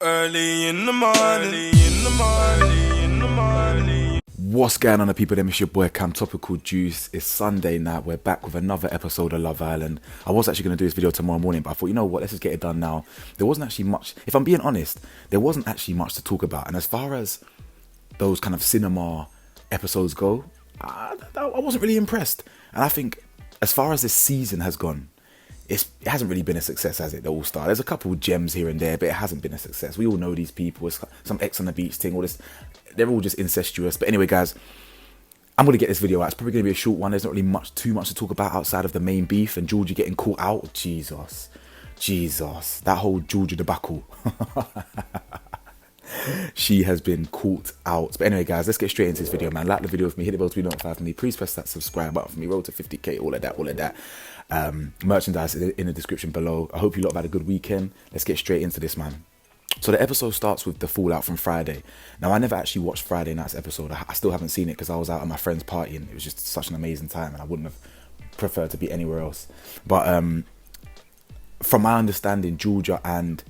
Early in the morning, early in the morning, in the morning. What's going on, the people? Them, it's your boy Cam Topical Juice. It's Sunday night. We're back with another episode of Love Island. I was actually going to do this video tomorrow morning, but I thought, you know what, let's just get it done now. There wasn't actually much, if I'm being honest, there wasn't actually much to talk about. And as far as those kind of cinema episodes go, I wasn't really impressed. And I think as far as this season has gone, it hasn't really been a success, has it? The All Star. There's a couple of gems here and there, but it hasn't been a success. We all know these people. It's some X on the Beach thing. All this, they're all just incestuous. But anyway, guys, I'm gonna get this video out. It's probably gonna be a short one. There's not really too much to talk about outside of the main beef and Georgia getting caught out. Jesus, that whole Georgia debacle. She has been caught out. But anyway, guys, let's get straight into this video, man. Like the video for me, hit the bell to be notified for me. Please press that subscribe button for me. Roll to 50k, all of that. Merchandise in the description below. I hope you lot have had a good weekend. Let's get straight into this, man. So the episode starts with the fallout from Friday. Now, I never actually watched Friday night's episode. I still haven't seen it because I was out at my friend's party and it was just such an amazing time and I wouldn't have preferred to be anywhere else. But from my understanding, Georgia and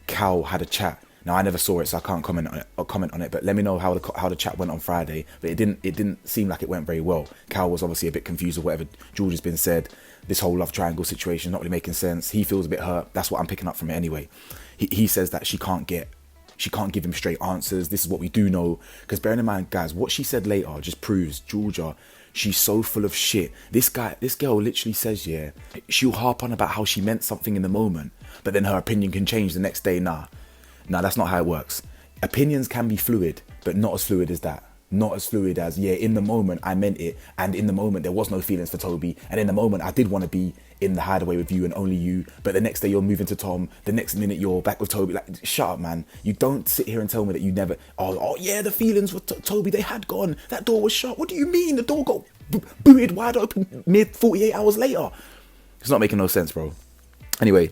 Cal had a chat. Now, I never saw it, so I can't comment on it. But let me know how the chat went on Friday. But it didn't seem like it went very well. Cal was obviously a bit confused with whatever Georgia's been said. This whole love triangle situation not really making sense. He feels a bit hurt. That's what I'm picking up from it anyway. He says that she can't give him straight answers. This is what we do know. Because bearing in mind, guys, what she said later just proves Georgia, she's so full of shit. This girl literally says, yeah, she'll harp on about how she meant something in the moment, but then her opinion can change the next day. Nah, that's not how it works. Opinions can be fluid, but not as fluid as that. Not as fluid as, yeah, in the moment I meant it, and in the moment there was no feelings for Toby, and in the moment I did want to be in the hideaway with you and only you, but the next day you're moving to Tom, the next minute you're back with Toby. Like, shut up, man. You don't sit here and tell me that you never, oh yeah, the feelings for Toby, they had gone. That door was shut. What do you mean? The door got booted wide open mid 48 hours later. It's not making no sense, bro. Anyway,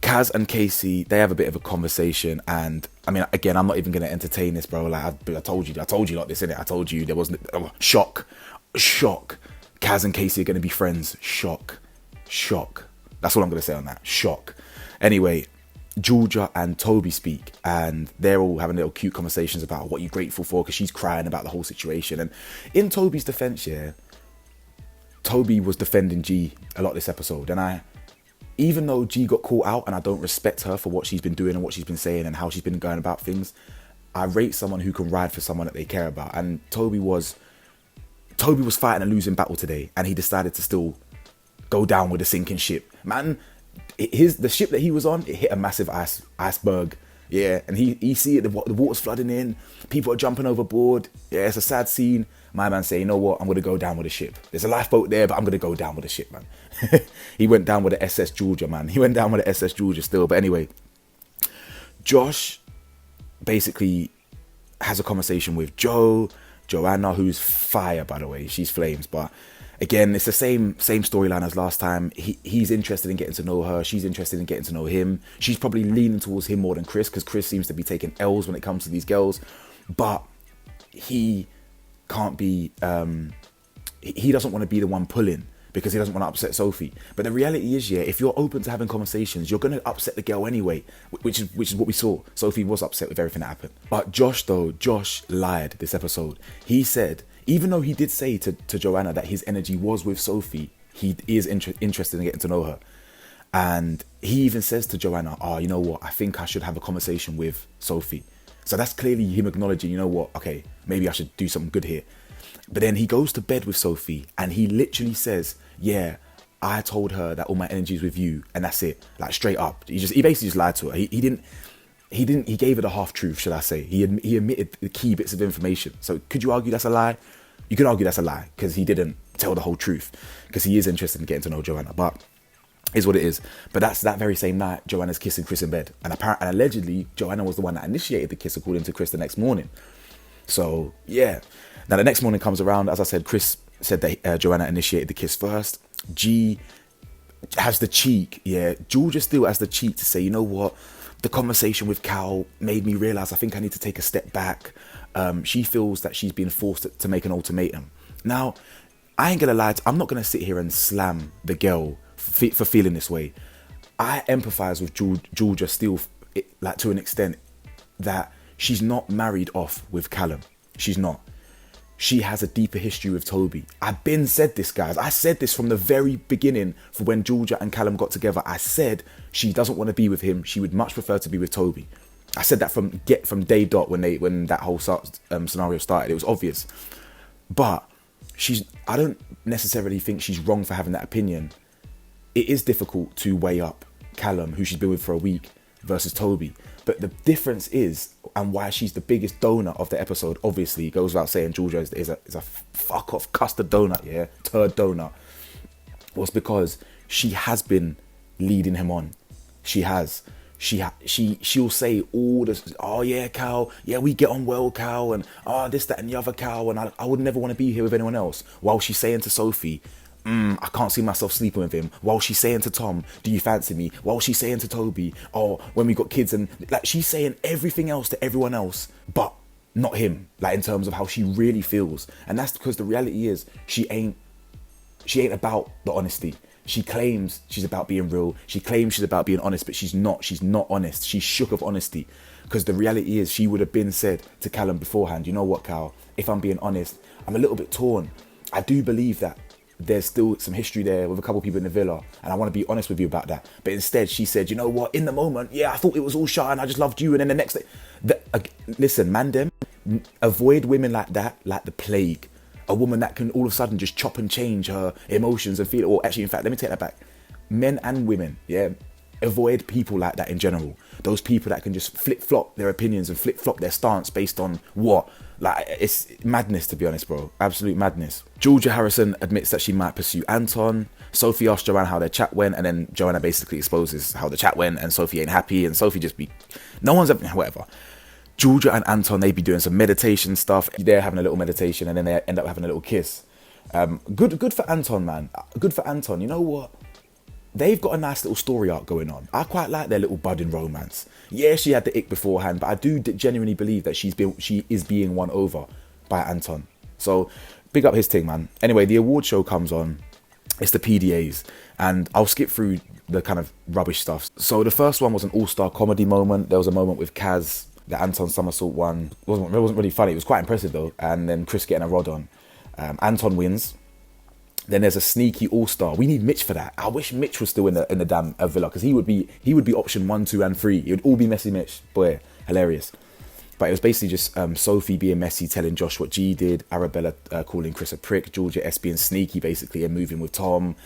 Kaz and Casey, they have a bit of a conversation, and I mean, again, I'm not even going to entertain this, bro. Like, I told you like this, innit? I told you there wasn't, shock. Kaz and Casey are going to be friends. Shock. That's all I'm going to say on that. Shock. Anyway, Georgia and Toby speak, and they're all having little cute conversations about what you're grateful for, because she's crying about the whole situation. And in Toby's defense, yeah, Toby was defending G a lot this episode, and even though G got caught out and I don't respect her for what she's been doing and what she's been saying and how she's been going about things, I rate someone who can ride for someone that they care about. And Toby was fighting a losing battle today, and he decided to still go down with a sinking ship. Man, the ship that he was on, it hit a massive iceberg. Yeah, and he see it, the water's flooding in, people are jumping overboard. Yeah, it's a sad scene. My man say, you know what, I'm going to go down with the ship. There's a lifeboat there, but I'm going to go down with the ship, man. He went down with the SS Georgia, man. He went down with the SS Georgia still. But anyway, Josh basically has a conversation with Joanna, who's fire, by the way. She's flames. But again, it's the same storyline as last time. He's interested in getting to know her. She's interested in getting to know him. She's probably leaning towards him more than Chris, because Chris seems to be taking L's when it comes to these girls. But he can't be, he doesn't want to be the one pulling, because he doesn't want to upset Sophie. But the reality is, yeah, if you're open to having conversations, you're going to upset the girl anyway, which is what we saw. Sophie was upset with everything that happened. But Josh lied this episode. He said, even though he did say to Joanna that his energy was with Sophie, he is interested in getting to know her. And he even says to Joanna, you know what, I think I should have a conversation with Sophie. So that's clearly him acknowledging, you know what, okay, maybe I should do something good here. But then he goes to bed with Sophie and he literally says, yeah, I told her that all my energy is with you, and that's it. Like, straight up. He basically just lied to her. He gave it a half truth, should I say. He admitted the key bits of information. So could you argue that's a lie? You could argue that's a lie, because he didn't tell the whole truth, because he is interested in getting to know Joanna. But is what it is. But that's that very same night, Joanna's kissing Chris in bed. And allegedly, Joanna was the one that initiated the kiss, according to Chris, the next morning. So, yeah. Now, the next morning comes around. As I said, Chris said that Joanna initiated the kiss first. G has the cheek, yeah. Georgia still has the cheek to say, you know what? The conversation with Cal made me realise I think I need to take a step back. She feels that she's been forced to make an ultimatum. Now, I ain't going to lie. I'm not going to sit here and slam the girl for feeling this way. I empathise with Georgia still like to an extent, that she's not married off with Callum. She's not. She has a deeper history with Toby. I've been said this, guys. I said this from the very beginning, for when Georgia and Callum got together. I said she doesn't want to be with him. She would much prefer to be with Toby. I said that from day dot when that whole scenario started. It was obvious. But I don't necessarily think she's wrong for having that opinion. It is difficult to weigh up Callum, who she's been with for a week, versus Toby. But the difference is, and why she's the biggest donor of the episode, obviously, it goes without saying, Georgia is a fuck off custard donut, yeah, turd donut, was because she has been leading him on. She has. She'll say all this, oh yeah, Cal, yeah, we get on well, Cal, and this, that, and the other, Cal, and I would never want to be here with anyone else. While she's saying to Sophie, I can't see myself sleeping with him. While she's saying to Tom, do you fancy me? While she's saying to Toby, when we got kids, and like she's saying everything else to everyone else, but not him. Like in terms of how she really feels, and that's because the reality is she ain't about the honesty. She claims she's about being real. She claims she's about being honest, but she's not. She's not honest. She's shook of honesty, because the reality is she would have been said to Callum beforehand, you know what, Cal, if I'm being honest, I'm a little bit torn. I do believe that there's still some history there with a couple of people in the villa, and I want to be honest with you about that. But instead she said, you know what, in the moment, yeah, I thought it was all shot and I just loved you, and then the next day, listen, man, them, avoid women like that like the plague. A woman that can all of a sudden just chop and change her emotions and feel, or actually, in fact, let me take that back. Men and women, yeah, avoid people like that in general. Those people that can just flip-flop their opinions and flip-flop their stance based on what? Like, it's madness, to be honest, bro. Absolute madness. Georgia Harrison admits that she might pursue Anton. Sophie asks Joanna how their chat went, and then Joanna basically exposes how the chat went, and Sophie ain't happy, and Sophie just no one's ever, whatever. Georgia and Anton, they be doing some meditation stuff. They're having a little meditation, and then they end up having a little kiss. Good for Anton, man. Good for Anton. You know what? They've got a nice little story arc going on. I quite like their little budding romance. Yeah, she had the ick beforehand, but I do genuinely believe that she is being won over by Anton. So big up his thing, man. Anyway, the award show comes on. It's the PDAs, and I'll skip through the kind of rubbish stuff. So the first one was an all-star comedy moment. There was a moment with Kaz. The Anton somersault one wasn't really funny. It was quite impressive though. And then Chris getting a rod on. Anton wins. Then there's a sneaky all-star. We need Mitch for that. I wish Mitch was still in the damn villa, because he would be option 1, 2, and 3. It would all be messy Mitch. Boy, hilarious. But it was basically just Sophie being messy, telling Josh what G did. Arabella calling Chris a prick. Georgia S being sneaky basically and moving with Tom.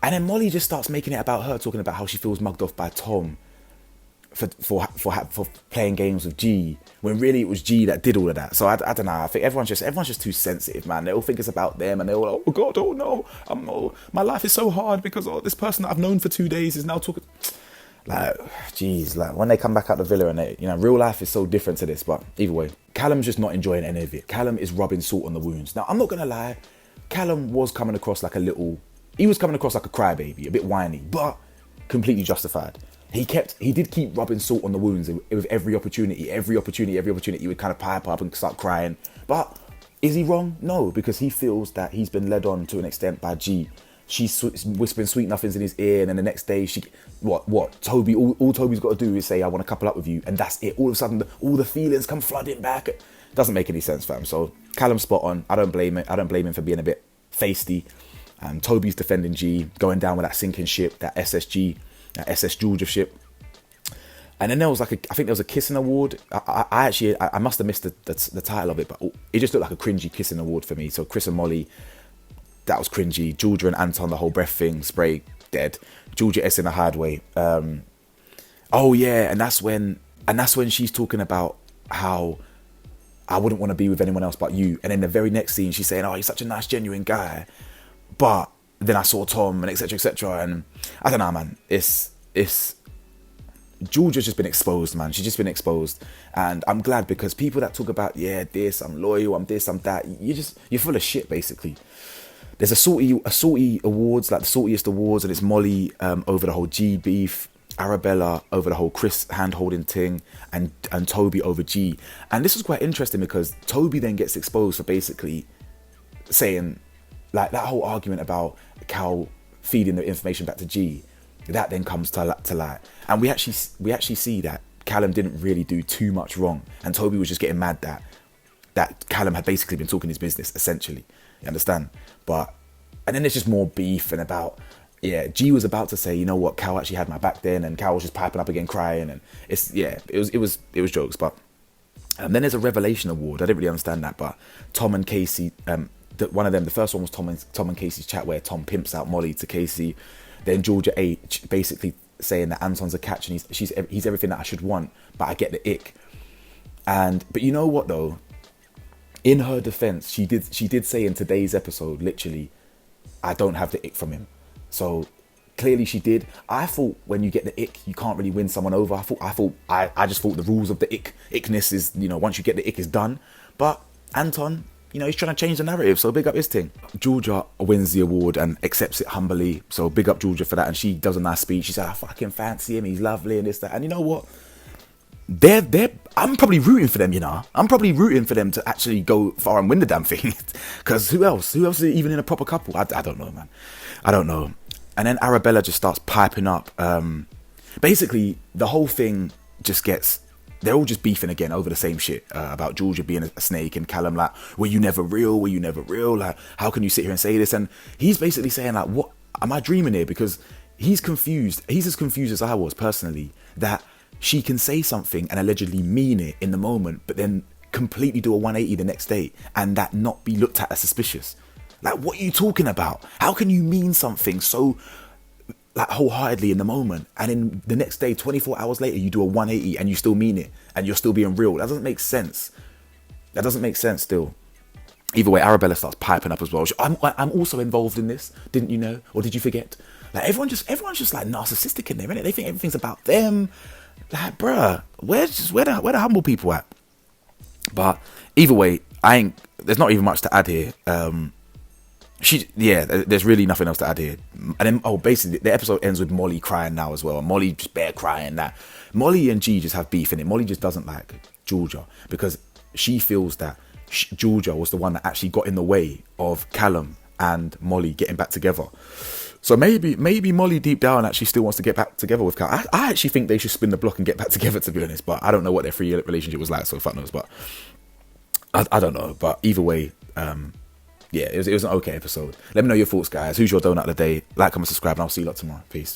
And then Molly just starts making it about her, talking about how she feels mugged off by Tom for playing games with G, when really it was G that did all of that. So I don't know. I think everyone's just too sensitive, man. They all think it's about them, and they're all like, oh God, oh no, my life is so hard because this person that I've known for 2 days is now talking. Like, geez, like when they come back out the villa and they, real life is so different to this. But either way, Callum's just not enjoying any of it. Callum is rubbing salt on the wounds. Now I'm not gonna lie, Callum was coming across like a crybaby, a bit whiny, but completely justified. He did keep rubbing salt on the wounds with every opportunity. He would kind of pipe up and start crying. But is he wrong? No, because he feels that he's been led on to an extent by G. She's whispering sweet nothings in his ear, and then the next day Toby, all Toby's got to do is say, I want to couple up with you, and that's it. All of a sudden, all the feelings come flooding back. Doesn't make any sense, fam. So Callum's spot on. I don't blame him for being a bit feisty. Toby's defending G, going down with that sinking ship, that SSG. SS Georgia ship. And then there was I think there was a kissing award. I must have missed the title of it, but it just looked like a cringy kissing award for me. So Chris and Molly, that was cringy. Georgia and Anton, the whole breath thing, spray, dead. Georgia S in a hard way. Oh yeah, and that's when she's talking about how I wouldn't want to be with anyone else but you. And then the very next scene, she's saying, oh, he's such a nice, genuine guy, but then I saw Tom, and etc. And I don't know, man. It's Georgia's just been exposed, man. She's just been exposed, and I'm glad, because people that talk about, yeah, this, I'm loyal, I'm this, I'm that, you're full of shit, basically. There's a salty awards, like the saltiest awards, and it's Molly over the whole G beef, Arabella over the whole Chris hand-holding thing, and Toby over G. And this was quite interesting, because Toby then gets exposed for basically saying, like, that whole argument about Cal feeding the information back to G, that then comes to light. And we actually see that Callum didn't really do too much wrong, and Toby was just getting mad that Callum had basically been talking his business, essentially. You understand? And then there's just more beef and about, yeah, G was about to say, you know what, Cal actually had my back then, and Cal was just piping up again crying, and it was jokes. But then there's a revelation award. I didn't really understand that, but Tom and Casey, one of them, the first one was Tom and Casey's chat where Tom pimps out Molly to Casey. Then Georgia H basically saying that Anton's a catch and he's everything that I should want, but I get the ick. But you know what though? In her defense, she did say in today's episode, literally, I don't have the ick from him. So clearly she did. I thought when you get the ick, you can't really win someone over. I just thought the rules of the ickness is, you know, once you get the ick, is done. But Anton, you know, he's trying to change the narrative, so big up his thing. Georgia wins the award and accepts it humbly, so big up Georgia for that. And she does a nice speech. She said, I fucking fancy him, he's lovely and this, that. And you know what? I'm probably rooting for them, you know. I'm probably rooting for them to actually go far and win the damn thing. Because who else? Who else is even in a proper couple? I don't know, man. I don't know. And then Arabella just starts piping up. Basically, the whole thing just gets... They're all just beefing again over the same shit about Georgia being a snake, and Callum like, were you never real? Were you never real? Like, how can you sit here and say this? And he's basically saying like, what? Am I dreaming here? Because he's confused. He's as confused as I was personally, that she can say something and allegedly mean it in the moment, but then completely do a 180 the next day and that not be looked at as suspicious. Like, what are you talking about? How can you mean something so like wholeheartedly in the moment, and then the next day, 24 hours later, you do a 180 and you still mean it and you're still being real? That doesn't make sense. That doesn't make sense still. Either way, Arabella starts piping up as well. I'm also involved in this, didn't you know? Or did you forget? Like, everyone's just like narcissistic in there, innit? They think everything's about them. Like, bruh, where the humble people at? But either way, there's not even much to add here. There's really nothing else to add here. And then, basically, the episode ends with Molly crying now as well. And Molly just bare crying. That Molly and G just have beef in it. Molly just doesn't like Georgia because she feels that Georgia was the one that actually got in the way of Callum and Molly getting back together. So maybe Molly deep down actually still wants to get back together with Callum. I actually think they should spin the block and get back together, to be honest. But I don't know what their 3-year relationship was like, so fuck knows. But I don't know. But either way, it was an okay episode. Let me know your thoughts, guys. Who's your donut of the day? Like, comment, subscribe, and I'll see you lot tomorrow. Peace.